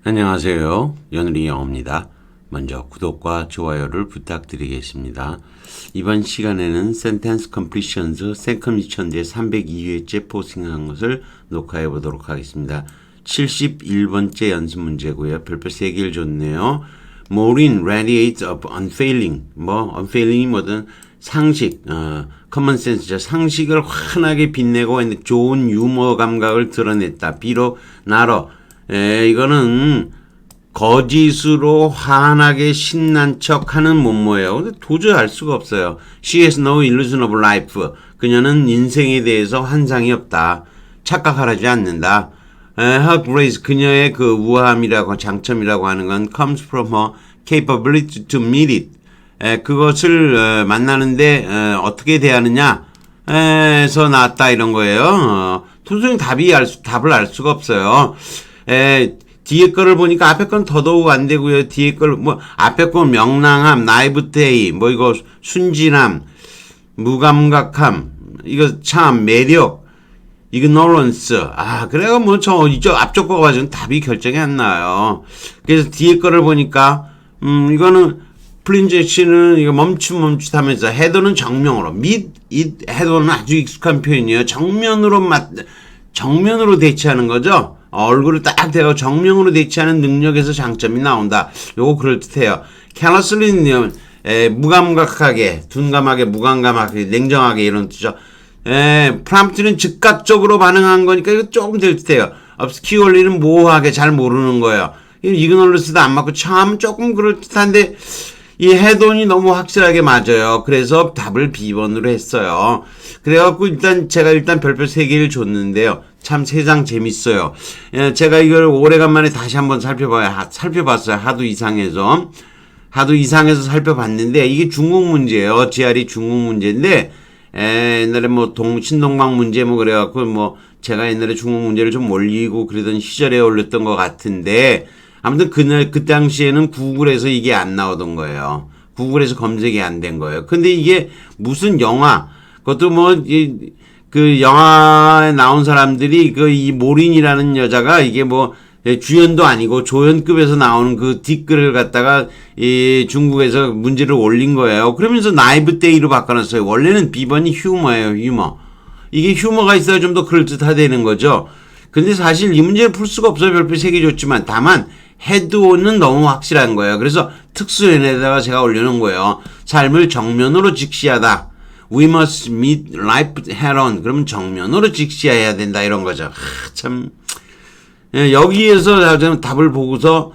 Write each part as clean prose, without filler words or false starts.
안녕하세요. 연우리 영어입니다. 먼저 구독과 좋아요를 부탁드리겠습니다. 이번 시간에는 Sentence Completions Second Mission 302회째 포싱한 것을 녹화해 보도록 하겠습니다. 71번째 연습 문제고요. 별표 3개를 줬네요. Maureen radiates of unfailing, unfailing이 뭐든 상식, common sense죠. 상식을 환하게 빛내고 좋은 유머 감각을 드러냈다. 비록 나로 이거는 거짓으로 환하게 신난 척하는 뭐뭐예요. 근데 도저히 알 수가 없어요. She has no illusion of life. 그녀는 인생에 대해서 환상이 없다. 착각하지 않는다. Her grace, 그녀의 그 우아함이라고 장점이라고 하는 건 comes from her capability to meet it. 그것을 만나는데 어떻게 대하느냐 에서 나왔다 이런 거예요. 도저히 답을 알 수가 없어요. 뒤에 거를 보니까 앞에 건 더더욱 안 되고요. 뒤에 걸 앞에 건 명랑함, 나이브테이, 이거 순진함, 무감각함, 이거 참 매력, ignorance. 그래가 이쪽 앞쪽 거 가지고는 답이 결정이 안 나요. 그래서 뒤에 거를 보니까 이거는 플린제시는 이거 멈칫하면서 헤더는 정면으로 헤더는 아주 익숙한 표현이에요. 정면으로 대치하는 거죠. 얼굴을 딱 대고 정면으로 대치하는 능력에서 장점이 나온다. 요거 그럴듯해요. carelessly는 무감각하게, 둔감하게, 무감각하게, 냉정하게 이런 뜻이죠. prompt는 즉각적으로 반응한 거니까 이거 조금 될 듯해요. obscurely는 모호하게 잘 모르는 거예요. ignorance도 안 맞고 참 조금 그럴듯한데 이 head-on이 너무 확실하게 맞아요. 그래서 답을 B번으로 했어요. 그래갖고 제가 별표 3개를 줬는데요. 참 세상 재밌어요. 제가 이걸 오래간만에 다시 한번 살펴봤어요. 하도 이상해서 살펴봤는데 이게 중국 문제예요. GRE 중국 문제인데 옛날에 신동방 문제 그래갖고 제가 옛날에 중국 문제를 좀 올리고 그러던 시절에 올렸던 것 같은데 아무튼 그 당시에는 구글에서 이게 안 나오던 거예요. 구글에서 검색이 안 된 거예요. 근데 이게 무슨 영화, 그것도 그 영화에 나온 사람들이 이 모린이라는 여자가 이게 주연도 아니고 조연급에서 나오는 그 뒷글을 갖다가 중국에서 문제를 올린 거예요. 그러면서 나이브데이로 바꿔놨어요. 원래는 B번이 휴머예요, 휴머. 이게 휴머가 있어야 좀 더 그럴듯하다는 거죠. 근데 사실 이 문제를 풀 수가 없어요. 별표 3개 줬지만 다만 헤드온은 너무 확실한 거예요. 그래서 특수연에다가 제가 올려놓은 거예요. 삶을 정면으로 직시하다. We must meet life head on. 그러면 정면으로 직시해야 된다 이런 거죠. 참 여기에서 답을 보고서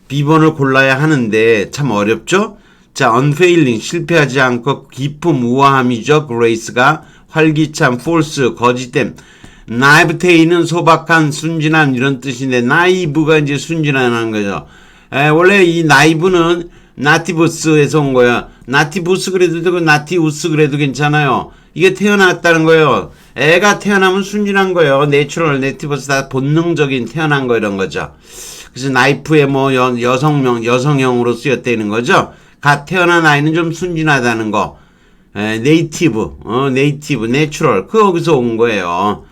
B번을 골라야 하는데 참 어렵죠. 자, unfailing 실패하지 않고 기품 우아함이죠. grace가 활기찬, false 거짓됨. 나이브테이는 소박한, 순진한 이런 뜻인데 나이브가 이제 순진한 거죠. 원래 이 나이브는 나티부스에서 온 거야. 나티부스 그래도 되고 나티우스 그래도 괜찮아요. 이게 태어났다는 거예요. 애가 태어나면 순진한 거예요. 내추럴, 네티버스 다 본능적인 태어난 거 이런 거죠. 그래서 나이프에 여성형으로 쓰였다는 거죠. 갓 태어난 아이는 좀 순진하다는 거. 네이티브, 내추럴. 거기서 온 거예요.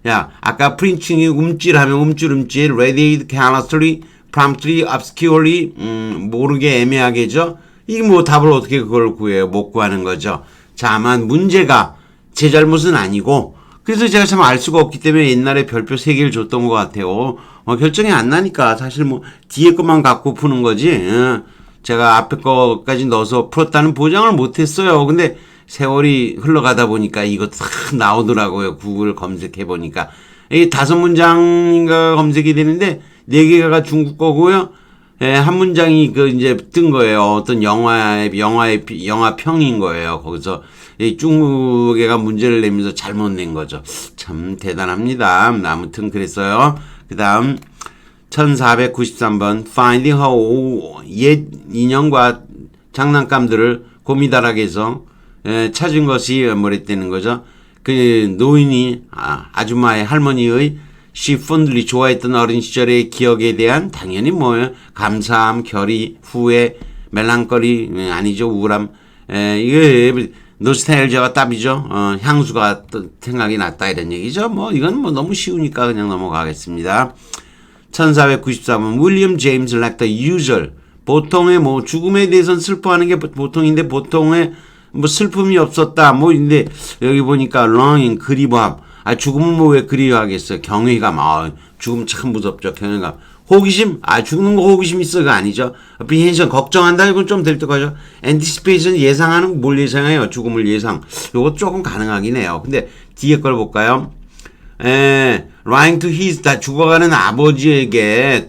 야, 아까 프린칭이 움찔하면 움찔, radiate, carelessly, promptly, obscurely, 모르게 애매하게죠? 이게 답을 어떻게 그걸 구해요? 못 구하는 거죠. 다만 문제가 제 잘못은 아니고, 그래서 제가 참 알 수가 없기 때문에 옛날에 별표 3개를 줬던 것 같아요. 결정이 안 나니까 사실 뒤에 것만 갖고 푸는 거지. 제가 앞에 거까지 넣어서 풀었다는 보장을 못 했어요. 근데 세월이 흘러가다 보니까 이거 딱 나오더라고요. 구글 검색해 보니까. 이게 5문장인가 검색이 되는데 4개가 중국 거고요. 한 문장이 이제 뜬 거예요. 어떤 영화평인 거예요. 거기서 중국애가 문제를 내면서 잘못 낸 거죠. 참 대단합니다. 아무튼 그랬어요. 그 다음 1493번 Finding her 옛 인형과 장난감들을 고미다락에서 찾은 것이 뭐랬다는 거죠. 그 노인이 아줌마의 할머니의 she fondly 좋아했던 어린 시절의 기억에 대한 당연히 감사함, 결의, 후회, 멜랑거리 아니죠. 우울함. 이게 노스텔지아가 답이죠. 향수가 생각이 났다 이런 얘기죠. 이건 너무 쉬우니까 그냥 넘어가겠습니다. 1494번 William James like the usual. 보통의 뭐 죽음에 대해서는 슬퍼하는 게 보통인데 보통의 뭐 슬픔이 없었다. 뭐 근데 여기 보니까 longing 그리워함. 아 죽음은 뭐 왜 그리워하겠어요. 경외감. 아 죽음 참 무섭죠. 경외감. 호기심? 아 죽는 거 호기심 있어가 아니죠. apprehension 걱정한다 이건 좀 될 때까죠. anticipation 예상하는 뭘 예상해요? 죽음을 예상. 요거 조금 가능하긴 해요. 근데 뒤에 걸 볼까요? writing to his 다 죽어가는 아버지에게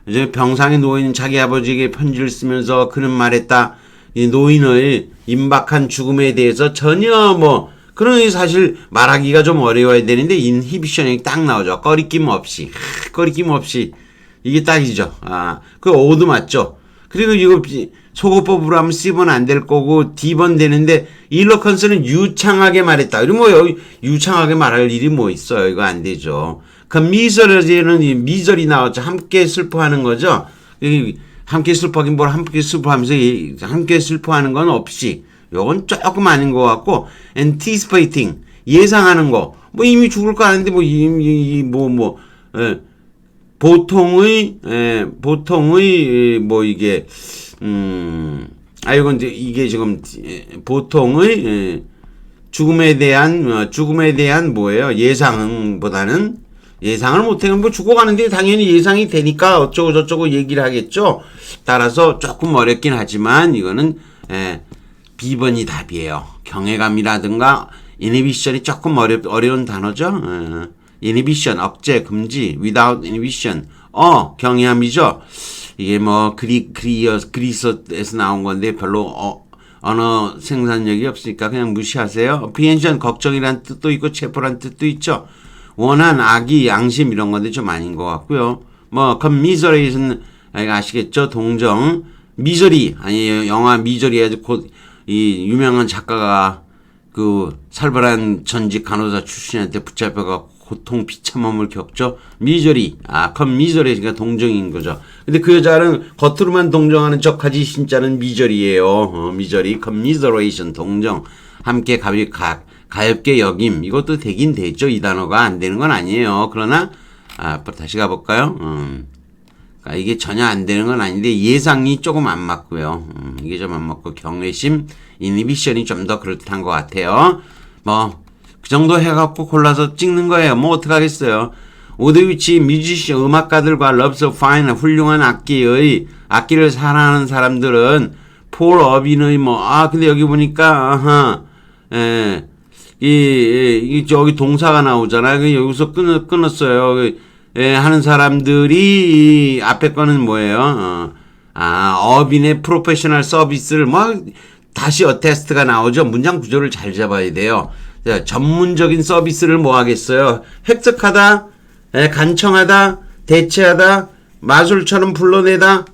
이제 병상에 누워있는 자기 아버지에게 편지를 쓰면서 그는 말했다. 이 노인의 임박한 죽음에 대해서 전혀 뭐 그런 사실 말하기가 좀 어려워야 되는데 인히비션이 딱 나오죠. 꺼리낌 없이 이게 딱이죠. 아, 그 오도 맞죠. 그리고 이거 소거법으로 하면 C번 안 될 거고 D번 되는데 일러컨스는 유창하게 말했다. 그리고 뭐 여기 유창하게 말할 일이 뭐 있어요. 이거 안 되죠. 그 미설에는 미절이 나왔죠. 함께 슬퍼하는 거죠. 함께 슬퍼하긴 뭘 함께 슬퍼하면서 함께 슬퍼하는 건 없이 요건 조금 아닌 것 같고 anticipating 예상하는 거 뭐 이미 죽을 거 아는데 뭐 이미 보통의 뭐 이게 이건 이게 지금 보통의 죽음에 대한 뭐예요? 예상보다는 예상을 못하면 뭐 죽어가는데 당연히 예상이 되니까 어쩌고 저쩌고 얘기를 하겠죠. 따라서 조금 어렵긴 하지만 이거는 B번이 답이에요. 경외감이라든가 inhibition이 조금 어려운 단어죠. inhibition 억제 금지 without inhibition 경외함이죠. 이게 뭐 그리스에서 나온 건데 별로 언어 생산력이 없으니까 그냥 무시하세요. apprehension 걱정이란 뜻도 있고 체포란 뜻도 있죠. 원한 악의 양심 이런 건데 좀 아닌 것 같고요. 뭐 commiseration 아시겠죠? 동정 미저리 아니에요. 영화 미저리 아주 곧 이 유명한 작가가 그 살벌한 전직 간호사 출신한테 붙잡혀가 고통 비참함을 겪죠. 미저리 commiseration가 동정인 거죠. 근데 그 여자는 겉으로만 동정하는 척하지 진짜는 미저리예요. 미저리 commiseration 동정 함께 가볍게 여김 이것도 되긴 되죠. 이 단어가 안 되는 건 아니에요. 그러나 다시 가볼까요? 그러니까 이게 전혀 안 되는 건 아닌데 예상이 조금 안 맞고요. 이게 좀 안 맞고 경외심, inhibition이 좀 더 그렇단 것 같아요. 뭐 그 정도 해갖고 골라서 찍는 거예요. 뭐 어떡하겠어요. 오드위치 뮤지션 음악가들과 loves of fine 훌륭한 악기를 사랑하는 사람들은 폴 어빈의 근데 여기 보니까 저기 동사가 나오잖아요. 여기서 끊었어요. 하는 사람들이 앞에 거는 뭐예요? 어빈의 프로페셔널 서비스를 다시 어테스트가 나오죠. 문장 구조를 잘 잡아야 돼요. 자, 전문적인 서비스를 뭐 하겠어요? 획득하다, 간청하다, 대체하다, 마술처럼 불러내다,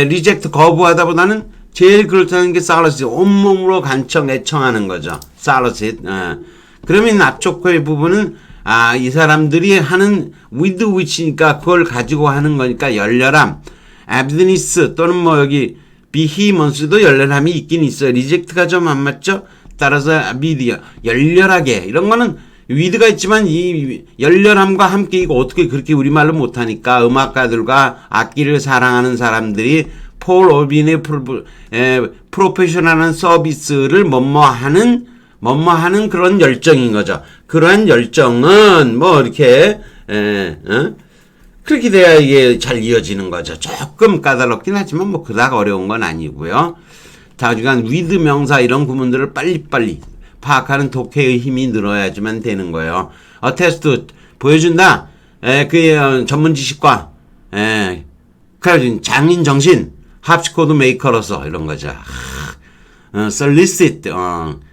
리젝트 거부하다보다는 제일 그렇다는 게 살러시 온몸으로 간청 애청하는 거죠. 살러시. 그러면 앞쪽의 부분은 이 사람들이 하는 with which니까 그걸 가지고 하는 거니까 열렬함. abstinence 또는 뭐 여기 behemonce도 열렬함이 있긴 있어요. 리젝트가 좀 안 맞죠? 따라서 미디어 열렬하게 이런 거는 with가 있지만 이 열렬함과 함께 이거 어떻게 그렇게 우리말로 못하니까 음악가들과 악기를 사랑하는 사람들이 폴 오빈의 프로페셔널한 서비스를 뭐뭐하는 그런 열정인 거죠. 그러한 열정은 뭐 이렇게 그렇게 돼야 이게 잘 이어지는 거죠. 조금 까다롭긴 하지만 뭐 그닥 어려운 건 아니고요. 자주간 with 명사 이런 구문들을 빨리빨리 파악하는 독해의 힘이 늘어야지만 되는 거예요. 테스트 보여준다. 그 전문 지식과 장인 정신 합시코드 메이커로서 이런 거죠. solicit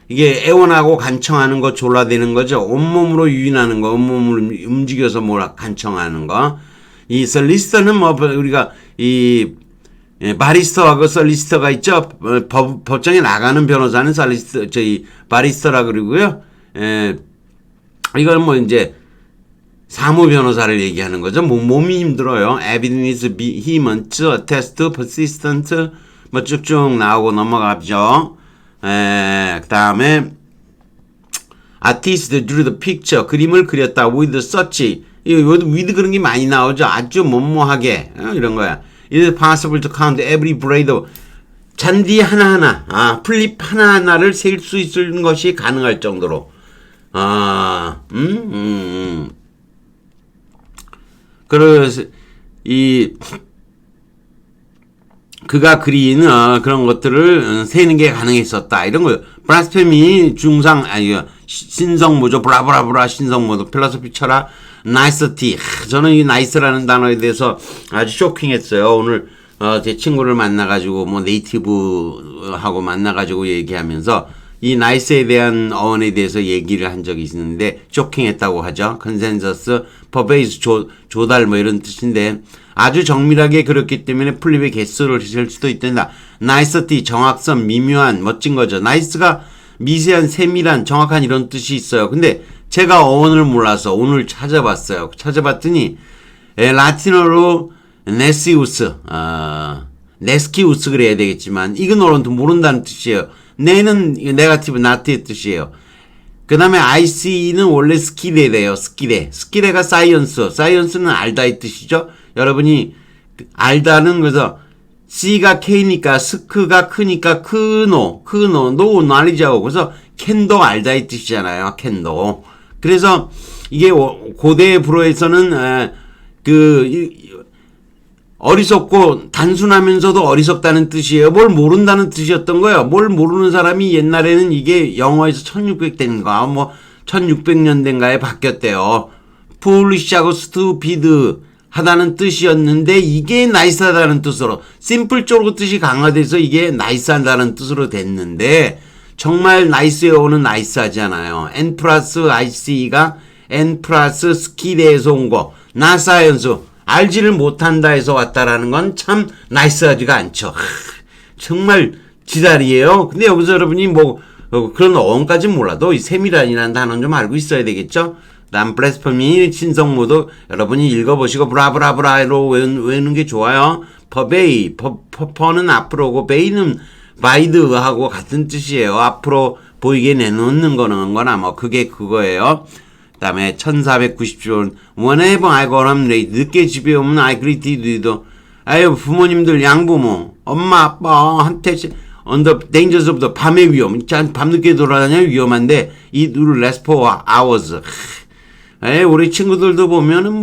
이게 애원하고 간청하는 거 졸라대는 거죠. 온몸으로 유인하는 거, 온몸으로 움직여서 간청하는 거. 이 solicitor는 뭐 우리가 이 바리스터하고 솔리시터가 있죠. 법정에 나가는 변호사는 바리스터라 그러고요. 이건 뭐 이제 사무 변호사를 얘기하는 거죠. 몸이 힘들어요. evidence, vehement, attest, persistent 뭐 쭉쭉 나오고 넘어가죠. 그 다음에 artist drew the picture 그림을 그렸다 with such 위드 그런 게 많이 나오죠. 아주 뭐뭐하게 이런 거야. It is possible to count every blade of 잔디 하나하나, 플립 하나하나를 셀 수 있는 것이 가능할 정도로. 그래서 그가 그린 그런 것들을 세는 게 가능했었다. 이런 거요. 브라스페미 중상 신성모조 브라브라브라 신성모조 필로소피 철학 나이스티. 저는 이 나이스라는 단어에 대해서 아주 쇼킹했어요. 오늘 제 친구를 만나가지고 뭐 네이티브하고 만나가지고 얘기하면서 이 나이스에 대한 어원에 대해서 얘기를 한 적이 있는데 쇼킹했다고 하죠. 컨센서스, 퍼베이스, 조달 뭐 이런 뜻인데 아주 정밀하게 그렇기 때문에 플립의 개수를 셀 수도 있단다. 나이스티, 정확성, 미묘한, 멋진 거죠. 나이스가 미세한, 세밀한, 정확한 이런 뜻이 있어요. 근데 제가 어원을 몰라서 오늘 찾아봤어요. 찾아봤더니 라틴어로 네시우스, 네스키우스 그래야 되겠지만 이건 모른다는 뜻이에요. 네는 네가티브, 나트의 뜻이에요. 그 다음에 IC는 원래 스키레래요. 스키레가 사이언스는 알다의 뜻이죠. 여러분이 알다는 그래서 C가 K니까 스크가 크니까 크노 노 날리자고 그래서 캔도 알다의 뜻이잖아요. 캔도. 그래서 이게 고대 불어에서는 어리석고 단순하면서도 어리석다는 뜻이에요. 뭘 모른다는 뜻이었던 거예요. 뭘 모르는 사람이 옛날에는 이게 영어에서 1600년대인가 뭐 1600년대인가에 바뀌었대요. foolish하고 stupid 하다는 뜻이었는데 이게 나이스하다는 뜻으로 심플 쪽으로 뜻이 강화돼서 이게 나이스하다는 뜻으로 됐는데 정말 나이스에 오는 나이스하잖아요. N 플러스 IC가 N 플러스 스키대에서 온 거. 나 사이언스. 알지를 못한다 해서 왔다라는 건 참 나이스하지가 않죠. 정말 지랄이에요. 근데 여기서 여러분이 그런 어원까지는 몰라도 이 세밀한이라는 단어는 좀 알고 있어야 되겠죠. 난 블래스퍼미 신성모도 여러분이 읽어보시고 브라브라브라로 외우는 게 좋아요. 퍼베이, 퍼는 앞으로고 베이는 바이드하고 같은 뜻이에요. 앞으로 보이게 내놓는 거나 뭐 그게 그거예요. 그 다음에 1490조 whenever I go home late 늦게 집에 오면 I greet 아유 부모님들 양부모 엄마 아빠한테 on the dangers of the 밤의 위험 밤늦게 돌아다녀 위험한데 이 last for hours 우리 친구들도 보면은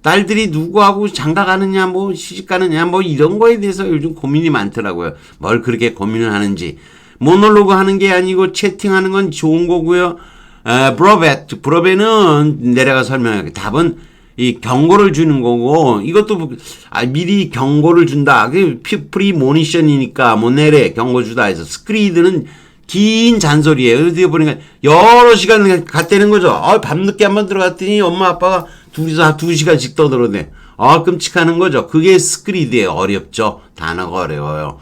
딸들이 누구하고 장가 가느냐 시집 가느냐 이런 거에 대해서 요즘 고민이 많더라고요. 뭘 그렇게 고민을 하는지 모놀로그 하는 게 아니고 채팅하는 건 좋은 거고요. 브로베는 내려가 설명할게. 답은 이 경고를 주는 거고 이것도 미리 경고를 준다. 프리모니션이니까 내래 경고 주다 해서 스크리드는 긴 잔소리예요. 어디 보니까 여러 시간 갔다는 거죠. 밤늦게 한번 들어갔더니 엄마 아빠가 둘이서 2시간씩 떠들어대. 끔찍하는 거죠. 그게 스크리드예요. 어렵죠. 단어가 어려워요.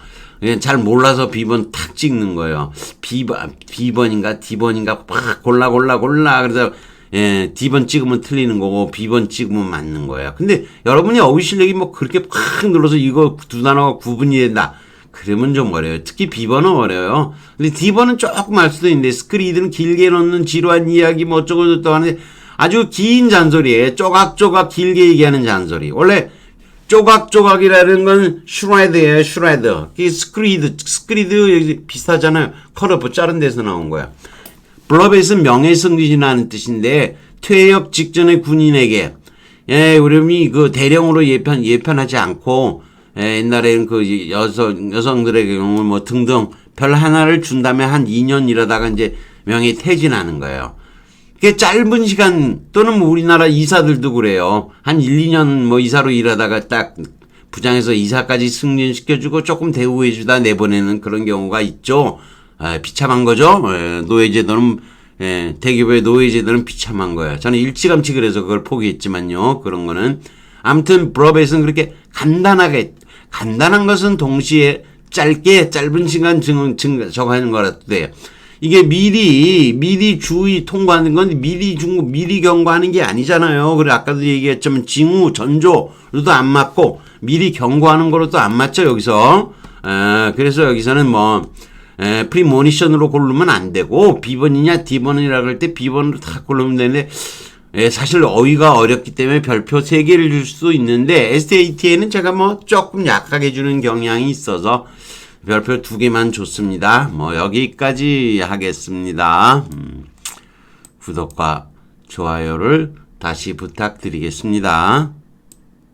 잘 몰라서 B번 탁 찍는 거예요. B번인가 D번인가 막 골라. 그래서 D번 찍으면 틀리는 거고 B번 찍으면 맞는 거예요. 근데 여러분이 어휘 실력이 그렇게 팍 눌러서 이거 두 단어가 구분이 된다. 그러면 좀 어려워요. 특히 B번은 어려워요. 근데 D번은 조금 알 수도 있는데 스크리드는 길게 넣는 지루한 이야기 어쩌고저쩌고 하는데 아주 긴 잔소리에 쪼각쪼각 길게 얘기하는 잔소리. 원래 쪼각쪼각이라는 건 슈레드예요. 슈레드. 이게 스크리드 비슷하잖아요. 컷오프 자른 데서 나온 거야. 블러벳은 명예승진이라는 뜻인데 퇴역 직전의 군인에게 우리 대령으로 예편하지 않고 옛날에는 여성들에게 경우 등등 별 하나를 준 다음에 한 2년 일하다가 이제 명예 퇴진하는 거예요. 그게 짧은 시간 또는 우리나라 이사들도 그래요. 한 1, 2년 이사로 일하다가 딱 부장에서 이사까지 승진시켜주고 조금 대우해주다 내보내는 그런 경우가 있죠. 비참한 거죠. 노예제도는 대기업의 노예제도는 비참한 거예요. 저는 일찌감치 그래서 그걸 포기했지만요. 그런 거는 아무튼 브로벳은 그렇게 간단한 것은 동시에 짧은 시간 적하는 거라도 돼요. 이게 미리 주의 통과하는 건 미리 경고하는 게 아니잖아요. 그래 아까도 얘기했지만 징후 전조로도 안 맞고 미리 경고하는 거로도 안 맞죠 여기서. 그래서 여기서는 프리모니션으로 고르면 안 되고 B번이냐 D번이라 그럴 때 B번으로 다 고르면 되는데 예, 사실 어휘가 어렵기 때문에 별표 3개를 줄 수 있는데 SAT에는 제가 뭐 조금 약하게 주는 경향이 있어서 별표 2개만 줬습니다. 뭐 여기까지 하겠습니다. 구독과 좋아요를 다시 부탁드리겠습니다.